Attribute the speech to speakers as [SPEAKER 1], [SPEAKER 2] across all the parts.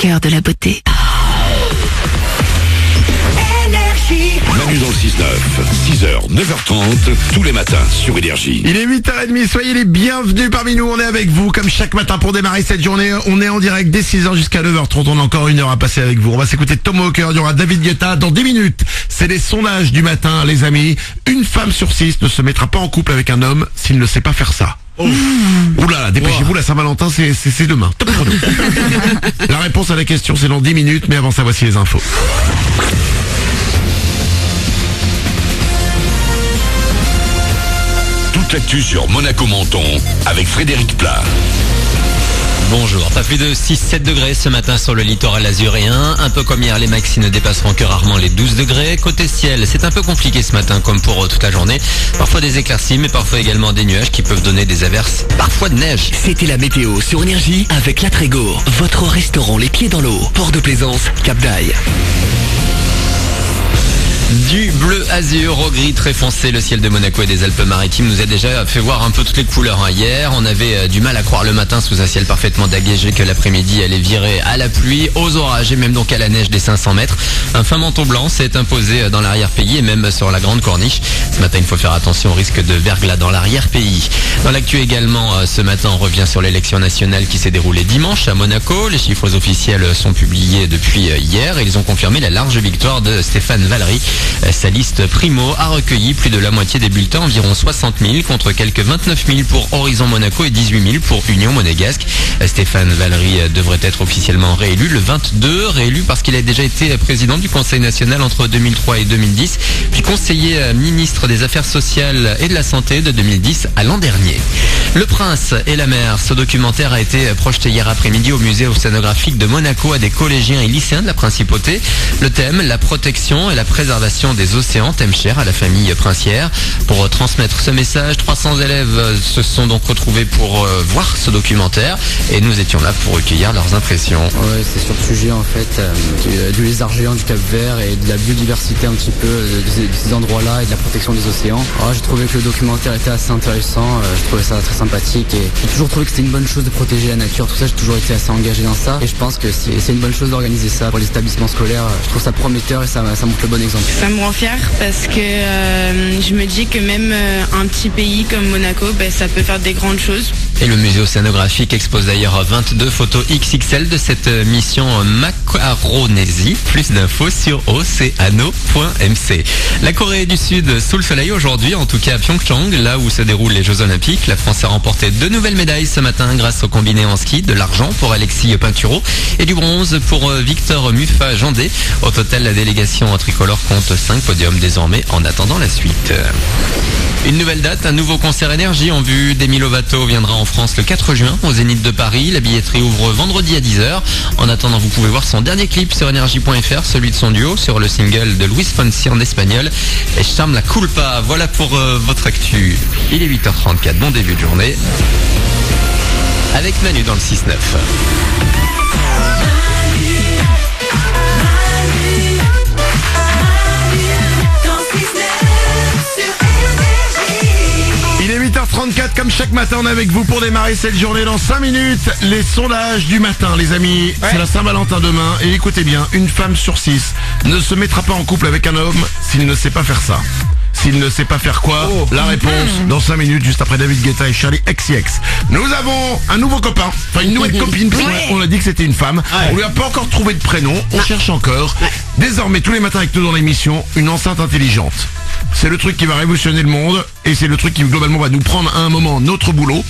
[SPEAKER 1] cœur de la beauté.
[SPEAKER 2] Manu dans le 6-9, 6h, 9h30, tous les matins sur Énergie.
[SPEAKER 3] Il est 8h30, soyez les bienvenus parmi nous, on est avec vous comme chaque matin pour démarrer cette journée. On est en direct dès 6h jusqu'à 9h30, on a encore une heure à passer avec vous. On va s'écouter Tom Walker, il y aura David Guetta dans 10 minutes. C'est les sondages du matin les amis. Une femme sur 6 ne se mettra pas en couple avec un homme s'il ne sait pas faire ça. Oula, dépêchez-vous, la Saint-Valentin c'est demain. Top chrono. La réponse à la question c'est dans 10 minutes, mais avant ça voici les infos.
[SPEAKER 2] Toute l'actu sur Monaco-Menton avec Frédéric Plat.
[SPEAKER 4] Bonjour, pas plus de 6-7 degrés ce matin sur le littoral azuréen. Un peu comme hier, les maxi ne dépasseront que rarement les 12 degrés. Côté ciel, c'est un peu compliqué ce matin comme pour toute la journée. Parfois des éclaircies, mais parfois également des nuages qui peuvent donner des averses, parfois de neige.
[SPEAKER 5] C'était la météo sur Énergie avec La Trégo, votre restaurant les pieds dans l'eau. Port de Plaisance, Cap d'Aille.
[SPEAKER 4] Du bleu azur au gris très foncé, le ciel de Monaco et des Alpes-Maritimes nous a déjà fait voir un peu toutes les couleurs. Hier, on avait du mal à croire le matin sous un ciel parfaitement dégagé que l'après-midi allait virer à la pluie, aux orages et même donc à la neige des 500 mètres. Un fin manteau blanc s'est imposé dans l'arrière-pays et même sur la grande corniche. Ce matin, il faut faire attention au risque de verglas dans l'arrière-pays. Dans l'actu également, ce matin, on revient sur l'élection nationale qui s'est déroulée dimanche à Monaco. Les chiffres officiels sont publiés depuis hier et ils ont confirmé la large victoire de Stéphane Vallery. Sa liste Primo a recueilli plus de la moitié des bulletins, environ 60 000 contre quelques 29 000 pour Horizon Monaco et 18 000 pour Union Monégasque. Stéphane Vallery devrait être officiellement réélu le 22, réélu parce qu'il a déjà été président du Conseil national entre 2003 et 2010, puis conseiller ministre des Affaires sociales et de la Santé de 2010 à l'an dernier. Le Prince et la mer, ce documentaire a été projeté hier après-midi au musée océanographique de Monaco à des collégiens et lycéens de la Principauté. Le thème, la protection et la préservation des océans, thème cher à la famille princière. Pour transmettre ce message, 300 élèves se sont donc retrouvés pour voir ce documentaire et nous étions là pour recueillir leurs impressions.
[SPEAKER 6] Ouais, c'est sur le sujet en fait du lézard géant du Cap-Vert et de la biodiversité un petit peu de ces endroits-là et de la protection des océans. J'ai trouvé que le documentaire était assez intéressant, je trouvais ça très sympathique et j'ai toujours trouvé que c'était une bonne chose de protéger la nature, tout ça, j'ai toujours été assez engagé dans ça et je pense que c'est une bonne chose d'organiser ça pour les établissements scolaires. Je trouve ça prometteur et ça montre le bon exemple.
[SPEAKER 7] Ça me rend fière parce que je me dis que même un petit pays comme Monaco, ça peut faire des grandes choses.
[SPEAKER 4] Et le musée océanographique expose d'ailleurs 22 photos XXL de cette mission Macaronésie. Plus d'infos sur oceano.mc. La Corée du Sud sous le soleil aujourd'hui, en tout cas à Pyeongchang, là où se déroulent les Jeux Olympiques. La France a remporté 2 nouvelles médailles ce matin grâce au combiné en ski, de l'argent pour Alexis Pinturo et du bronze pour Victor Muffa-Jandé. Au total, la délégation tricolore compte 5 podiums désormais en attendant la suite. Une nouvelle date, un nouveau concert Énergie en vue. Demi Lovato viendra en France le 4 juin au Zénith de Paris. La billetterie ouvre vendredi à 10h. En attendant, vous pouvez voir son dernier clip sur Énergie.fr, celui de son duo sur le single de Luis Fonsi en espagnol. Et Charme la culpa. Voilà pour votre actu. Il est 8h34, bon début de journée. Avec Manu dans le 6-9.
[SPEAKER 3] Il est 8h34, comme chaque matin on est avec vous pour démarrer cette journée dans 5 minutes. Les sondages du matin les amis, c'est la Saint-Valentin demain et écoutez bien, une femme sur 6 ne se mettra pas en couple avec un homme s'il ne sait pas faire ça. S'il ne sait pas faire quoi, la réponse dans 5 minutes, juste après David Guetta et Charlie XCX. Nous avons un nouveau copain, enfin une nouvelle copine, parce qu'on a dit que c'était une femme. On lui a pas encore trouvé de prénom, on cherche encore. Désormais, tous les matins avec nous dans l'émission, une enceinte intelligente. C'est le truc qui va révolutionner le monde et c'est le truc qui globalement va nous prendre à un moment notre boulot.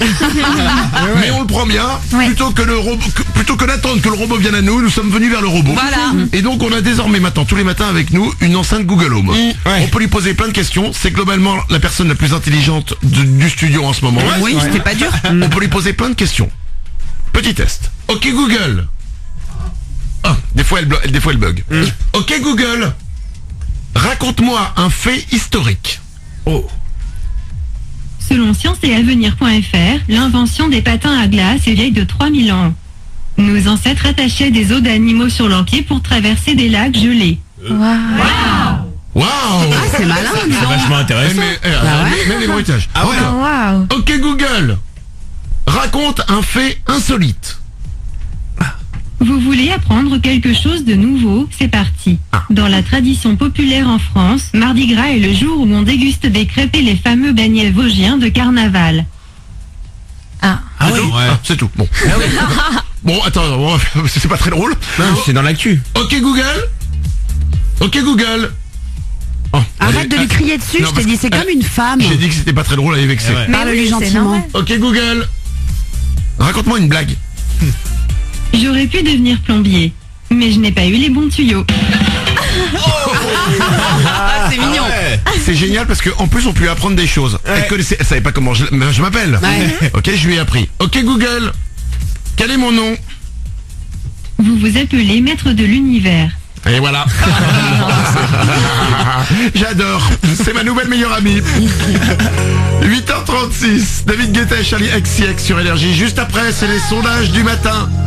[SPEAKER 3] Mais on le prend bien. Plutôt que d'attendre que le robot vienne à nous, nous sommes venus vers le robot.
[SPEAKER 1] Voilà.
[SPEAKER 3] Et donc on a désormais maintenant tous les matins avec nous une enceinte Google Home. On peut lui poser plein de questions. C'est globalement la personne la plus intelligente du studio en ce moment.
[SPEAKER 1] Oui, c'était pas dur.
[SPEAKER 3] On peut lui poser plein de questions. Petit test. Ok Google. Des fois elle bug. Ok Google. Raconte-moi un fait historique.
[SPEAKER 8] Selon Science et Avenir.fr, l'invention des patins à glace est vieille de 3000 ans. Nos ancêtres attachaient des os d'animaux sur leurs pieds pour traverser des lacs gelés.
[SPEAKER 3] Waouh.
[SPEAKER 1] C'est malin, dis donc.
[SPEAKER 9] Vachement intéressant.
[SPEAKER 3] Même les bruitages.
[SPEAKER 1] Waouh.
[SPEAKER 3] Ok Google. Raconte un fait insolite.
[SPEAKER 8] Vous voulez apprendre quelque chose de nouveau? C'est parti. Dans la tradition populaire en France, Mardi Gras est le jour où on déguste des crêpes et les fameux beignets vosgiens de carnaval.
[SPEAKER 3] C'est tout c'est tout. Bon. Bon, attends, c'est pas très drôle.
[SPEAKER 9] C'est dans l'actu.
[SPEAKER 3] Ok Google. Ok Google. Oh,
[SPEAKER 1] Arrête de lui crier dessus,
[SPEAKER 3] Non,
[SPEAKER 1] je t'ai
[SPEAKER 3] parce
[SPEAKER 1] dit,
[SPEAKER 3] que-
[SPEAKER 1] c'est comme une femme.
[SPEAKER 3] J'ai dit que c'était pas très drôle, elle est vexée.
[SPEAKER 9] Ouais.
[SPEAKER 1] Parle-lui gentiment.
[SPEAKER 3] Ok Google. Raconte-moi une blague.
[SPEAKER 8] J'aurais pu devenir plombier, mais je n'ai pas eu les bons tuyaux.
[SPEAKER 1] Ah, c'est mignon.
[SPEAKER 3] C'est génial parce qu'en plus on peut lui apprendre des choses. Elle connaissait, elle savait pas comment je m'appelle.
[SPEAKER 1] Ouais.
[SPEAKER 3] Ok, je lui ai appris. Ok Google. Quel est mon nom?
[SPEAKER 8] Vous vous appelez maître de l'univers.
[SPEAKER 3] Et voilà. J'adore. C'est ma nouvelle meilleure amie. 8h36. David Guetta et Charlie XCX sur Énergie. Juste après, c'est les sondages du matin.